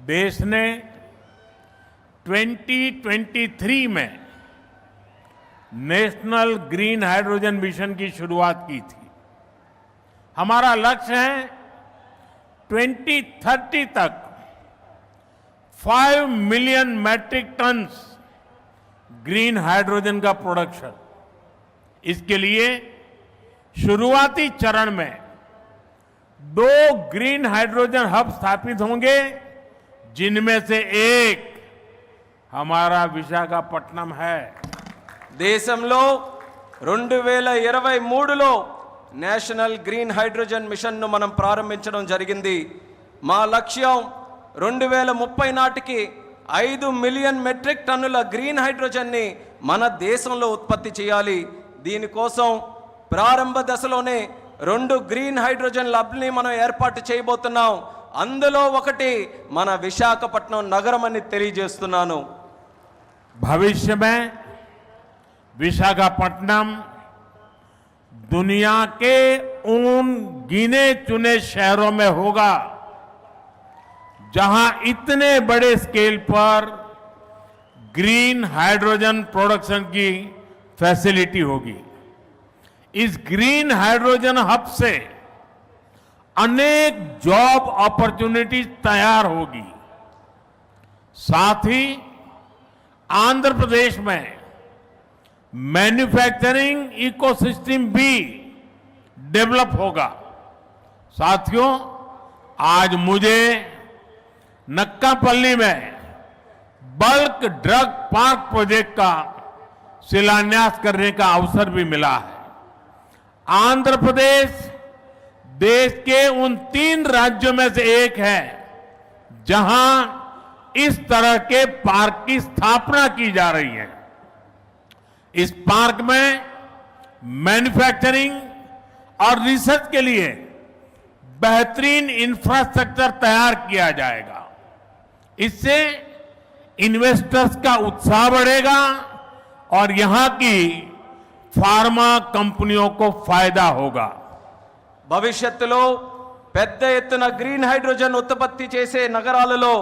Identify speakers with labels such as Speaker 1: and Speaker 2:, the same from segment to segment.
Speaker 1: देश ने 2023 में नेशनल ग्रीन हाइड्रोजन मिशन की शुरुआत की थी। हमारा लक्ष्य है 2030 तक 5 million metric tons green hydrogen का प्रोडक्शन। इसके लिए शुरुआती चरण में 2 ग्रीन हाइड्रोजन हब स्थापित होंगे, जिनमें से एक हमारा विशाखापट्टनम है।
Speaker 2: దేశంలో 2023లో నేషనల్ గ్రీన్ హైడ్రోజన్ మిషన్ను మనం ప్రారంభించడం జరిగింది. మా లక్ష్యం 2030 నాటికి 5 మిలియన్ మెట్రిక్ టన్నుల గ్రీన్ హైడ్రోజన్ని మన దేశంలో ఉత్పత్తి చేయాలి. దీనికోసం ప్రారంభ దశలోనే 2 గ్రీన్ హైడ్రోజన్ ల్యాబ్ని మనం ఏర్పాటు చేయబోతున్నాం. అందులో ఒకటి మన విశాఖపట్నం నగరం అని తెలియజేస్తున్నాను.
Speaker 1: भविष्य में विशाखापट्टनम दुनिया के उन गिने चुने शहरों में होगा जहां इतने बड़े स्केल पर ग्रीन हाइड्रोजन प्रोडक्शन की फैसिलिटी होगी। इस ग्रीन हाइड्रोजन हब से अनेक जॉब अपॉर्चुनिटीज तैयार होगी। साथ ही आंध्र प्रदेश में मैन्युफैक्चरिंग इकोसिस्टम भी डेवलप होगा। साथियों, आज मुझे नक्कापल्ली में बल्क ड्रग पार्क प्रोजेक्ट का शिलान्यास करने का अवसर भी मिला है। आंध्र प्रदेश देश के उन 3 राज्यों में से एक है जहां इस तरह के पार्क की स्थापना की जा रही है। इस पार्क में मैन्युफैक्चरिंग और रिसर्च के लिए बेहतरीन इंफ्रास्ट्रक्चर तैयार किया जाएगा। इससे इन्वेस्टर्स का उत्साह बढ़ेगा और यहां की फार्मा कंपनियों को फायदा होगा।
Speaker 2: భవిష్యత్తులో పెద్ద ఎత్తున గ్రీన్ హైడ్రోజన్ ఉత్పత్తి చేసే నగరాలలో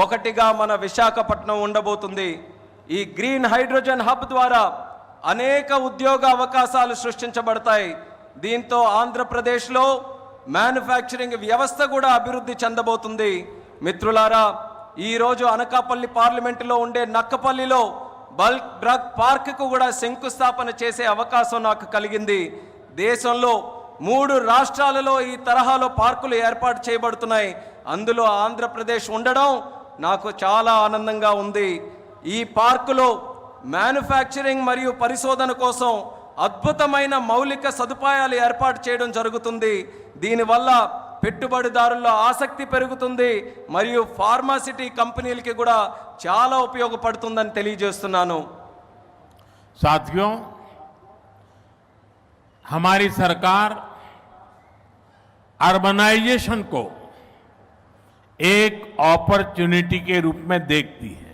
Speaker 2: ఒకటిగా మన విశాఖపట్నం ఉండబోతుంది. ఈ గ్రీన్ హైడ్రోజన్ హబ్ ద్వారా అనేక ఉద్యోగ అవకాశాలు సృష్టించబడతాయి. దీంతో ఆంధ్రప్రదేశ్లో మ్యానుఫ్యాక్చరింగ్ వ్యవస్థ కూడా అభివృద్ధి చెందబోతుంది. మిత్రులారా, ఈరోజు అనకాపల్లి పార్లమెంటులో ఉండే నక్కపల్లిలో బల్క్ డ్రగ్ పార్క్కు కూడా శంకుస్థాపన చేసే అవకాశం నాకు కలిగింది. దేశంలో 3 రాష్ట్రాలలో ఈ తరహాలో పార్కులు ఏర్పాటు చేయబడుతున్నాయి. అందులో ఆంధ్రప్రదేశ్ ఉండడం నాకు చాలా ఆనందంగా ఉంది. ఈ పార్కులో మ్యానుఫ్యాక్చరింగ్ మరియు పరిశోధన కోసం అద్భుతమైన మౌలిక సదుపాయాలు ఏర్పాటు చేయడం జరుగుతుంది. దీనివల్ల పెట్టుబడిదారుల ఆసక్తి పెరుగుతుంది మరియు ఫార్మాసిటీ కంపెనీలకి కూడా చాలా ఉపయోగపడుతుందని తెలియజేస్తున్నాను.
Speaker 1: साथियों, हमारी सरकार अर्बनाइजेशन को एक अपॉर्चुनिटी के रूप में देखती है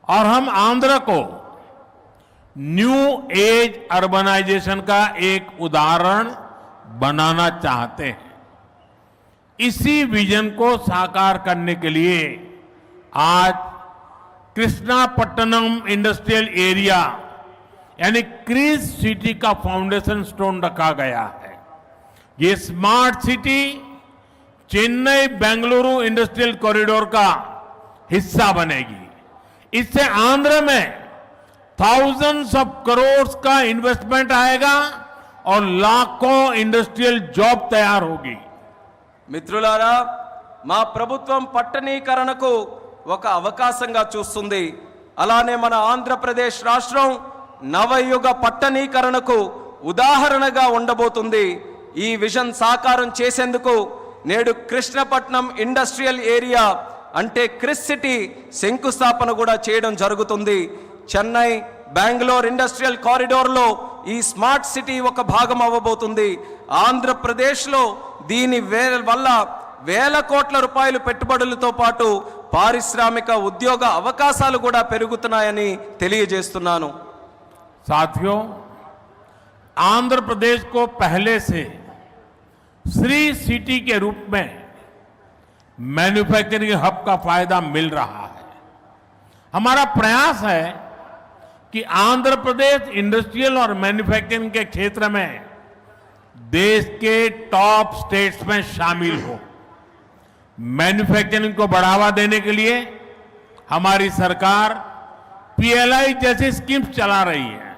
Speaker 1: और हम आंध्र को न्यू एज अर्बनाइजेशन का एक उदाहरण बनाना चाहते हैं। इसी विजन को साकार करने के लिए आज कृष्णापट्टनम इंडस्ट्रियल एरिया यानी क्रिस सिटी का फाउंडेशन स्टोन रखा गया है। ये smart city Chennai Bengaluru industrial corridor का हिस्सा बनेगी। इससे आंध्र में थाउजेंड्स ऑफ करोड़ का इन्वेस्टमेंट आएगा और लाखों इंडस्ट्रियल जॉब तैयार होगी।
Speaker 2: మిత్రులారా, మా ప్రభుత్వం పట్టణీకరణకు ఒక అవకాశంగా చూస్తుంది. అలానే మన ఆంధ్రప్రదేశ్ రాష్ట్రం నవయుగ పట్టణీకరణకు ఉదాహరణగా ఉండబోతుంది. ఈ విజన్ సాకారం చేసేందుకు నేడు కృష్ణపట్నం ఇండస్ట్రియల్ ఏరియా అంటే క్రిస్ సిటీ శంకుస్థాపన కూడా చేయడం జరుగుతుంది. చెన్నై బెంగళూరు ఇండస్ట్రియల్ కారిడోర్లో ఈ స్మార్ట్ సిటీ ఒక భాగం అవ్వబోతుంది. ఆంధ్రప్రదేశ్లో దీని వల్ల వేల కోట్ల రూపాయలు పెట్టుబడులతో పాటు పారిశ్రామిక ఉద్యోగ అవకాశాలు కూడా పెరుగుతున్నాయని తెలియజేస్తున్నాను.
Speaker 1: साथियों, आंध्र प्रदेश को पहले से श्री सिटी के रूप में मैन्युफैक्चरिंग हब का फायदा मिल रहा है। हमारा प्रयास है कि आंध्र प्रदेश इंडस्ट्रियल और मैन्युफैक्चरिंग के क्षेत्र में देश के टॉप स्टेट्स में शामिल हो। मैन्युफैक्चरिंग को बढ़ावा देने के लिए हमारी सरकार पीएलआई जैसी स्कीम्स चला रही है।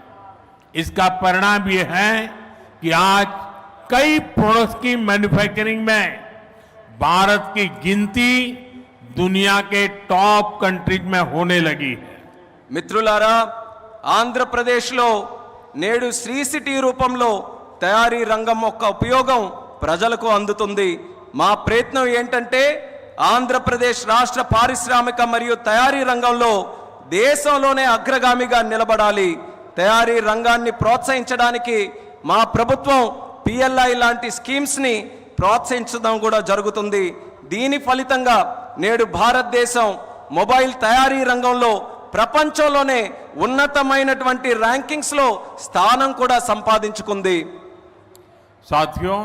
Speaker 1: इसका परिणाम यह है कि आज कई प्रोडक्ट्स की मैन्युफैक्चरिंग में भारत की गिनती दुनिया के टॉप कंट्रीज में होने लगी है।
Speaker 2: మిత్రులారా, ఆంధ్రప్రదేశ్లో నేడు శ్రీ సిటీ రూపంలో తయారీ రంగం యొక్క ఉపయోగం ప్రజలకు అందుతుంది. మా ప్రయత్నం ఏంటంటే ఆంధ్రప్రదేశ్ రాష్ట్ర పారిశ్రామిక మరియు తయారీ రంగంలో దేశంలోనే అగ్రగామిగా నిలబడాలి. తయారీ రంగాన్ని ప్రోత్సహించడానికి మా ప్రభుత్వం పిఎల్ఐ లాంటి స్కీమ్స్ ని ప్రోత్సహించడం కూడా జరుగుతుంది. దీని ఫలితంగా నేడు భారతదేశం మొబైల్ తయారీ రంగంలో ప్రపంచంలోనే ఉన్నతమైనటువంటి ర్యాంకింగ్స్ లో స్థానం కూడా సంపాదించుకుంది.
Speaker 1: साथियों,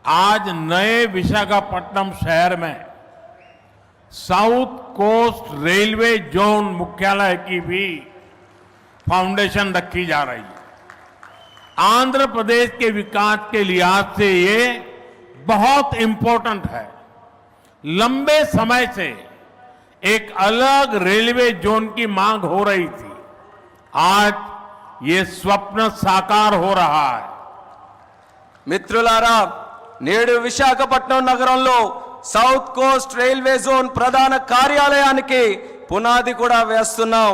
Speaker 1: आज नए विशाखापट्टनम शहर में साउथ कोस्ट रेलवे जोन मुख्यालय की भी फाउंडेशन रखी जा रही है। आंध्र प्रदेश के विकास के लिहाज से ये बहुत इंपॉर्टेंट है। लंबे समय से एक अलग रेलवे जोन की मांग हो रही थी। आज ये स्वप्न साकार हो रहा है।
Speaker 2: మిత్రులారా, నేడు విశాఖపట్నం నగరంలో సౌత్ కోస్ట్ రైల్వే జోన్ ప్రధాన కార్యాలయానికి పునాది కూడా వేస్తున్నాం.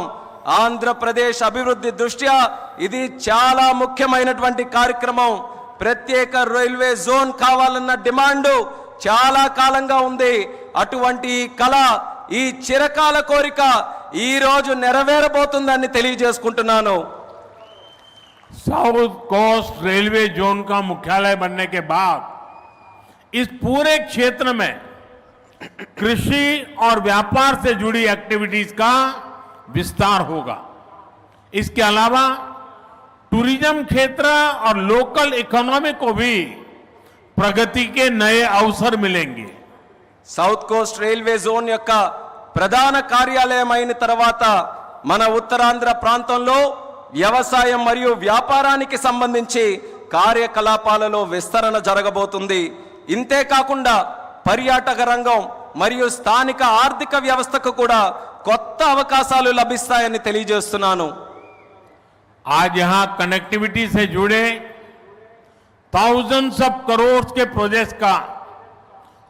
Speaker 2: ఆంధ్రప్రదేశ్ అభివృద్ధి దృష్ట్యా ఇది చాలా ముఖ్యమైనటువంటి కార్యక్రమం. ప్రత్యేక రైల్వే జోన్ కావాలన్న డిమాండ్ చాలా కాలంగా ఉంది. అటువంటి ఈ కళ, ఈ చిరకాల కోరిక ఈ రోజు నెరవేరబోతుందని తెలియజేసుకుంటున్నాను.
Speaker 1: साउथ कोस्ट रेलवे जोन का मुख्यालय बनने के बाद इस पूरे क्षेत्र में कृषि और व्यापार से जुड़ी एक्टिविटीज का विस्तार होगा। इसके अलावा टूरिज्म क्षेत्र और लोकल इकोनॉमी को भी प्रगति के नए अवसर मिलेंगे।
Speaker 2: సౌత్ కోస్ట్ రైల్వే జోన్ యొక్క ప్రధాన కార్యాలయం అయిన తర్వాత మన ఉత్తరాంధ్ర ప్రాంతంలో వ్యవసాయం మరియు వ్యాపారానికి సంబంధించి కార్యకలాపాలలో విస్తరణ జరగబోతుంది. ఇంతే కాకుండా పర్యాటక రంగం మరియు స్థానిక ఆర్థిక వ్యవస్థకు కూడా కొత్త అవకాశాలు లభిస్తాయని తెలియజేస్తున్నాను.
Speaker 1: आज यहां कनेक्टिविटी से जुड़े thousands ऑफ करोड़ के प्रोजेक्ट्स का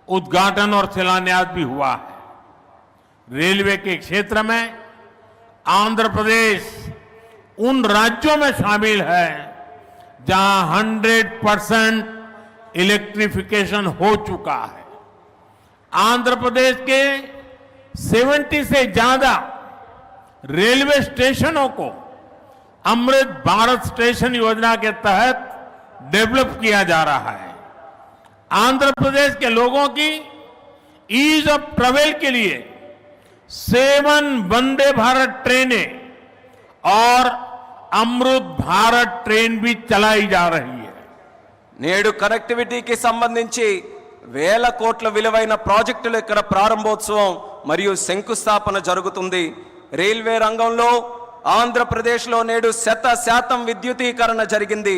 Speaker 1: उद्घाटन और शिलान्यास भी हुआ है। रेलवे के क्षेत्र में आंध्र प्रदेश उन राज्यों में शामिल है जहां 100% इलेक्ट्रिफिकेशन हो चुका है। आंध्र प्रदेश के 70 से ज्यादा रेलवे स्टेशनों को अमृत भारत स्टेशन योजना के तहत डेवलप किया जा रहा है। आंध्र प्रदेश के लोगों की ईज ऑफ ट्रेवल के लिए 7 वंदे भारत ट्रेनें और अमृत भारत ट्रेन भी चलाई जा रही है।
Speaker 2: నేడు కనెక్టివిటీకి సంబంధించి వేల కోట్ల విలువైన ప్రాజెక్టులు ఇక్కడ ప్రారంభోత్సవం మరియు శంకుస్థాపన జరుగుతుంది. రైల్వే రంగంలో ఆంధ్రప్రదేశ్లో నేడు 100% విద్యుదీకరణ జరిగింది.